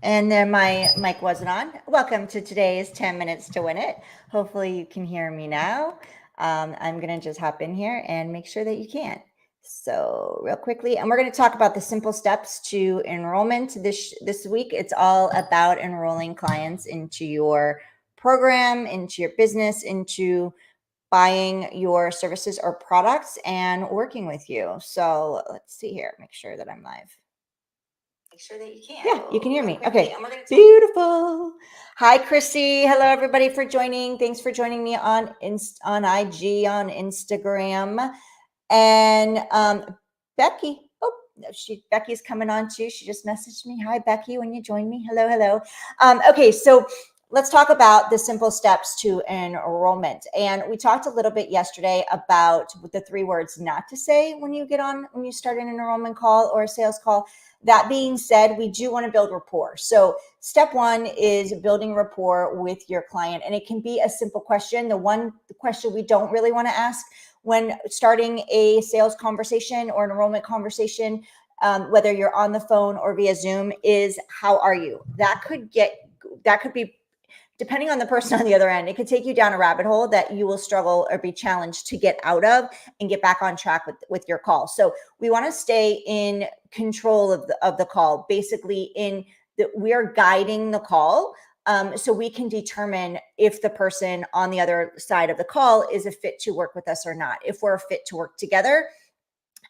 And then my mic wasn't on. Welcome to today's 10 minutes to win it. Hopefully you can hear me now. I'm going to just hop in here and make sure that you can. So real quickly, and we're going to talk about the simple steps to enrollment this week. It's all about enrolling clients into your program, into your business, into buying your services or products and working with you. So let's see here, make sure that I'm live. Make sure that you can. Yeah, you can hear me. Okay, beautiful. Hi, Chrissy. Hello, everybody, for joining. Thanks for joining me on IG, on Instagram, and Becky. Oh, Becky's coming on too. She just messaged me. Hi, Becky. When you join me, hello, hello. Okay, so let's talk about the simple steps to enrollment. And we talked a little bit yesterday about the 3 words not to say when you start an enrollment call or a sales call. That being said, we do want to build rapport. So step 1 is building rapport with your client. And it can be a simple question. The question we don't really want to ask when starting a sales conversation or an enrollment conversation, whether you're on the phone or via Zoom, is how are you? That could be, depending on the person on the other end, it could take you down a rabbit hole that you will struggle or be challenged to get out of and get back on track with your call. So we want to stay in control of the call, basically we are guiding the call. So we can determine if the person on the other side of the call is a fit to work with us or not, if we're a fit to work together,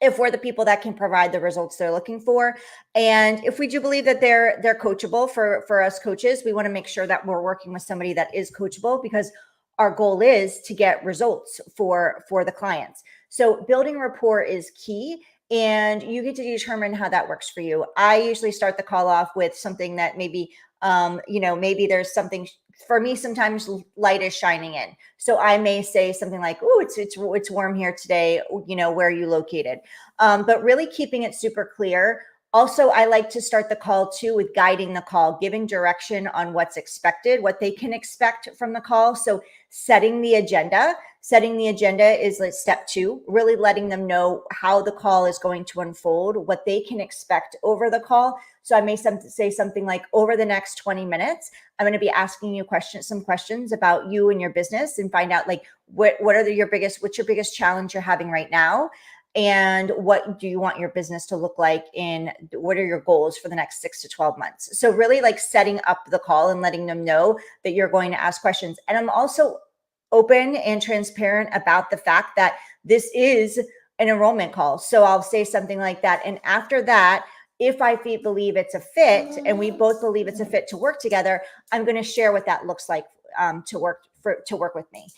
if we're the people that can provide the results they're looking for. And if we do believe that they're coachable for us coaches, we want to make sure that we're working with somebody that is coachable, because our goal is to get results for the clients. So building rapport is key, and you get to determine how that works for you. I usually start the call off with something that maybe maybe there's something for me. Sometimes light is shining in. So I may say something like, "Oh, it's warm here today. Where are you located?" But really keeping it super clear. Also, I like to start the call too with guiding the call, giving direction on what's expected, what they can expect from the call. So setting the agenda. Setting the agenda is like step 2, really letting them know how the call is going to unfold, what they can expect over the call. So I may say something like, over the next 20 minutes, I'm going to be asking you some questions about you and your business, and find out like what's your biggest challenge you're having right now, and what do you want your business to look like, what are your goals for the next 6 to 12 months. So really like setting up the call and letting them know that you're going to ask questions. And I'm also open and transparent about the fact that this is an enrollment call. So I'll say something like that. And after that, if I believe it's a fit and we both believe it's a fit to work together, I'm going to share what that looks like to work with me.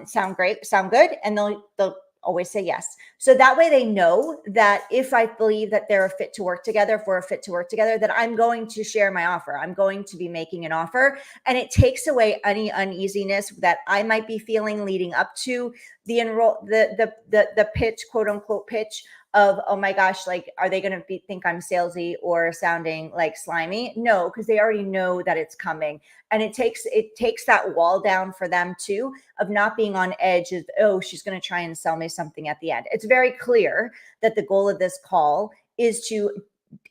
Sound great? Sound good? And they'll always say yes. So that way they know that if I believe that they're a fit to work together, if we're a fit to work together, that I'm going to share my offer. I'm going to be making an offer, and it takes away any uneasiness that I might be feeling leading up to the pitch, quote unquote pitch, of, oh my gosh, like, are they going to think I'm salesy or sounding like slimy? No, because they already know that it's coming. And it takes that wall down for them too, of not being on edge of, oh, she's going to try and sell me something at the end. It's very clear that the goal of this call is to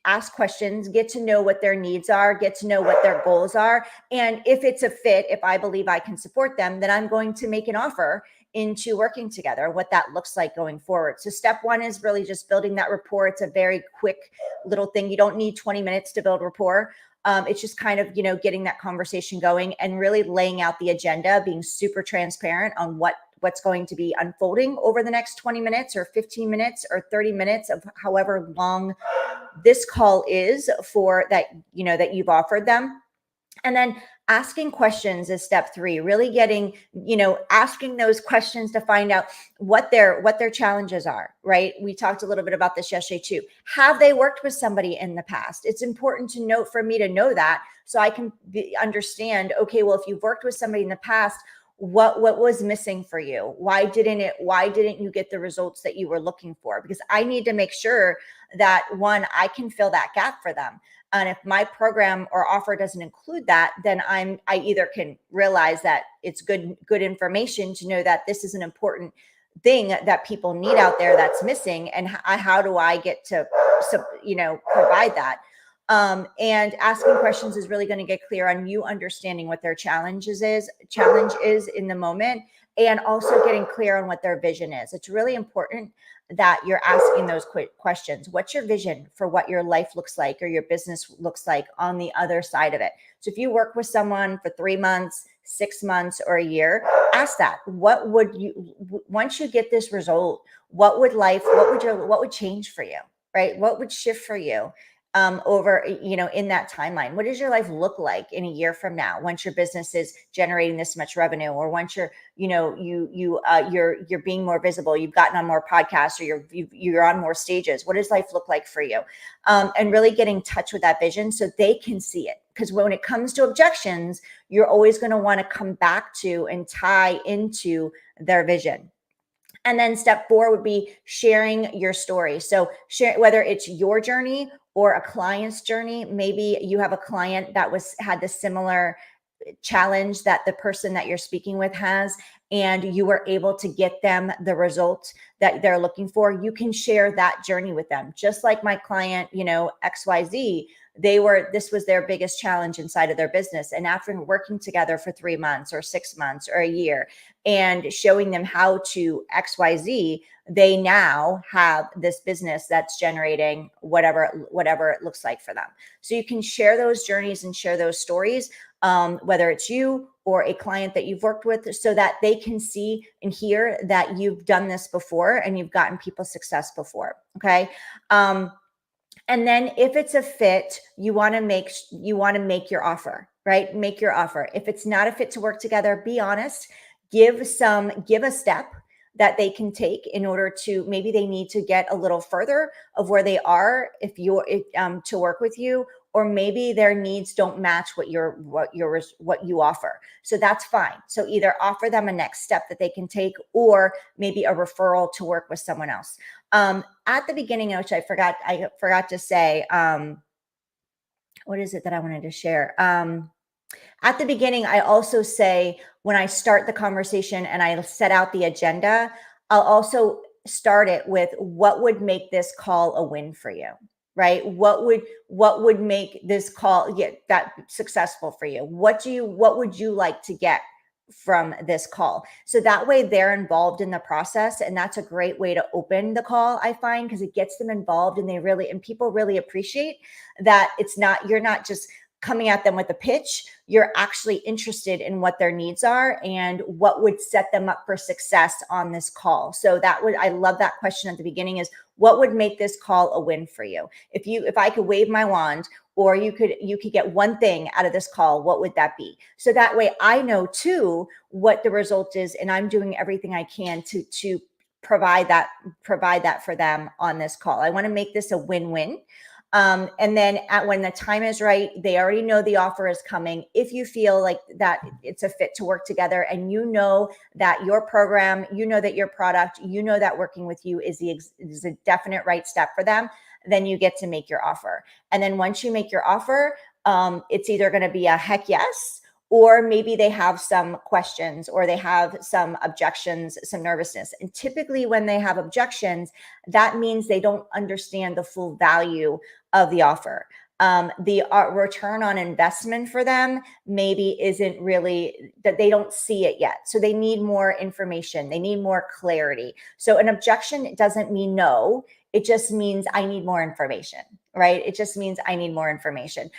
ask questions, get to know what their needs are, get to know what their goals are. And if it's a fit, if I believe I can support them, then I'm going to make an offer into working together, what that looks like going forward. So step 1 is really just building that rapport. It's a very quick little thing. You don't need 20 minutes to build rapport. It's just kind of, getting that conversation going and really laying out the agenda, being super transparent on what's going to be unfolding over the next 20 minutes or 15 minutes or 30 minutes of however long this call is for that, that you've offered them. And then asking questions is step 3, really getting, asking those questions to find out what their challenges are, right? We talked a little bit about this yesterday too. Have they worked with somebody in the past? It's important to know, for me to know that, so I can understand, okay, well, if you've worked with somebody in the past, what was missing for you? Why didn't you get the results that you were looking for? Because I need to make sure that, one, I can fill that gap for them. And if my program or offer doesn't include that, then I either can realize that it's good information to know that this is an important thing that people need out there that's missing, and how do I get to, provide that? And asking questions is really going to get clear on you understanding what their challenge is in the moment, and also getting clear on what their vision is. It's really important that you're asking those quick questions. What's your vision for what your life looks like or your business looks like on the other side of it? So if you work with someone for 3 months, 6 months, or a year, ask that. What would you, once you get this result, what would change for you, right? What would shift for you? Over, in that timeline, what does your life look like in a year from now, once your business is generating this much revenue, or once you're, you're being more visible, you've gotten on more podcasts, or you're on more stages? What does life look like for you? And really get in touch with that vision so they can see it. Because when it comes to objections, you're always going to want to come back to and tie into their vision. And then step 4 would be sharing your story. So share, whether it's your journey or a client's journey. Maybe you have a client that had the similar challenge that the person that you're speaking with has, and you were able to get them the results that they're looking for. You can share that journey with them. Just like my client, XYZ, this was their biggest challenge inside of their business. And after working together for 3 months or 6 months or a year and showing them how to XYZ, they now have this business that's generating whatever it looks like for them. So you can share those journeys and share those stories, whether it's you or a client that you've worked with, so that they can see and hear that you've done this before and you've gotten people success before. Okay. And then if it's a fit, you want to make your offer, right? Make your offer. If it's not a fit to work together, be honest. Give a step that they can take in order to, maybe they need to get a little further of where they are to work with you, or maybe their needs don't match what you offer. So that's fine. So either offer them a next step that they can take, or maybe a referral to work with someone else. At the beginning, which I forgot to say, what is it that I wanted to share? At the beginning, I also say, when I start the conversation and I set out the agenda, I'll also start it with, what would make this call a win for you, right? What would make this call that successful for you? What would you like to get from this call? So that way they're involved in the process. And that's a great way to open the call, I find, because it gets them involved, and people really appreciate that you're not just coming at them with a pitch. You're actually interested in what their needs are and what would set them up for success on this call. So I love that question at the beginning, is what would make this call a win for you? If I could wave my wand, or you could get one thing out of this call, what would that be? So that way I know too what the result is, and I'm doing everything I can to provide that for them on this call. I want to make this a win-win. And then when the time is right, they already know the offer is coming. If you feel like that it's a fit to work together, and you know that your program, you know that your product, you know that working with you is a definite right step for them, then you get to make your offer. And then once you make your offer, it's either going to be a heck yes, or maybe they have some questions, or they have some objections, some nervousness. And typically when they have objections, that means they don't understand the full value of the offer. The return on investment for them maybe isn't really, that they don't see it yet. So they need more information. They need more clarity. So an objection doesn't mean no. It just means I need more information, right? It just means I need more information.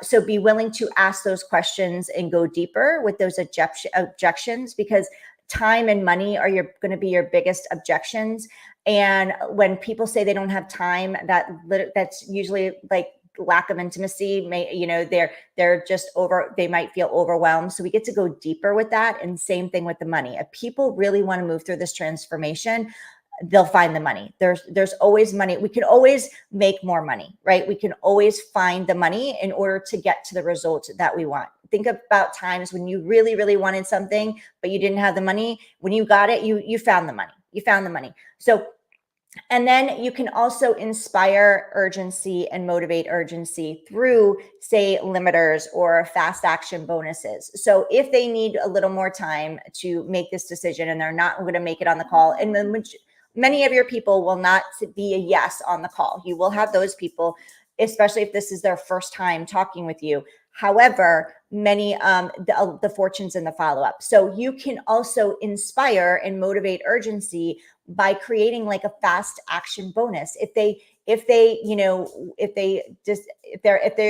So be willing to ask those questions and go deeper with those objections, because time and money are going to be your biggest objections. And when people say they don't have time, that's usually like lack of intimacy. They're just they might feel overwhelmed. So we get to go deeper with that. And same thing with the money. If people really want to move through this transformation, they'll find the money. There's always money. We can always make more money, right? We can always find the money in order to get to the result that we want. Think about times when you really, really wanted something, but you didn't have the money. When you got it, you found the money. You found the money. So, and then you can also inspire urgency and motivate urgency through, say, limiters or fast action bonuses. So if they need a little more time to make this decision and they're not going to make it on the call, and many of your people will not be a yes on the call. You will have those people. especially if this is their first time talking with you. However, many the fortunes in the follow-up. So you can also inspire and motivate urgency by creating like a fast action bonus. If they're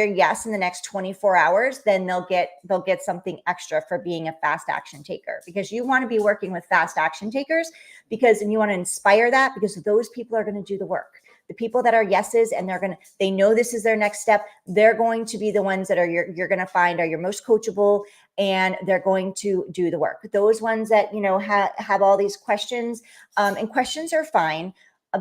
yes in the next 24 hours, then they'll get something extra for being a fast action taker, because you want to be working with fast action takers, and you want to inspire that, because those people are going to do the work. The people that are yeses and they know this is their next step, they're going to be the ones that you're going to find are your most coachable, and they're going to do the work. Those ones that, have all these questions, and questions are fine,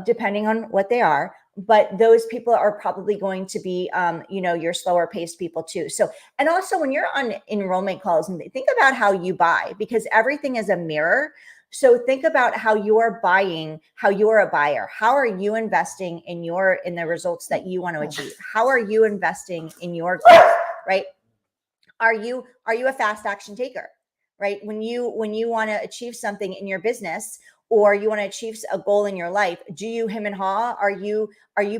depending on what they are, but those people are probably going to be, your slower paced people too. So, and also when you're on enrollment calls, and think about how you buy, because everything is a mirror. So think about how you're buying, how you're a buyer. How are you investing in the results that you want to achieve? How are you investing in your growth, right? Are you a fast action taker, right? When you want to achieve something in your business, or you want to achieve a goal in your life, do you hem and haw? Are you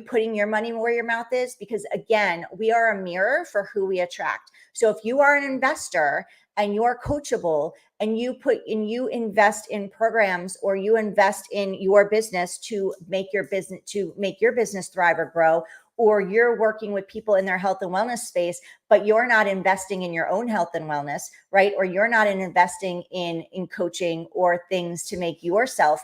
putting your money where your mouth is? Because again, we are a mirror for who we attract. So if you are an investor and you're coachable, and you invest in programs, or you invest in your business to make your business thrive or grow, or you're working with people in their health and wellness space, but you're not investing in your own health and wellness, right? Or you're not investing in coaching or things to make yourself,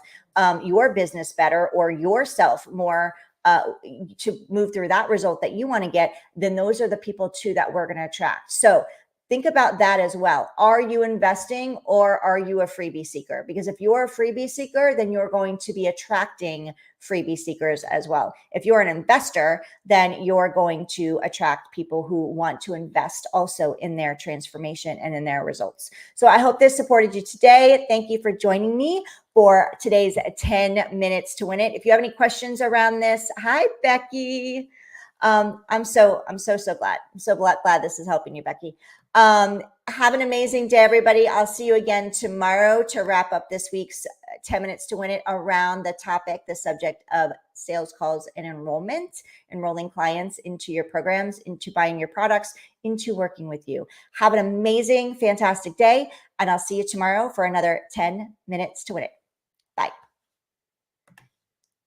your business better, or yourself more, to move through that result that you want to get, then those are the people too that we're going to attract. So think about that as well. Are you investing, or are you a freebie seeker? Because if you're a freebie seeker, then you're going to be attracting freebie seekers as well. If you're an investor, then you're going to attract people who want to invest also in their transformation and in their results. So I hope this supported you today. Thank you for joining me for today's 10 minutes to win it. If you have any questions around this, hi, Becky. I'm so glad. I'm so glad this is helping you, Becky. Have an amazing day, everybody. I'll see you again tomorrow to wrap up this week's 10 minutes to win it around the subject of sales calls and enrolling clients into your programs, into buying your products, into working with you. Have an amazing, fantastic day, and I'll see you tomorrow for another 10 minutes to win it. Bye.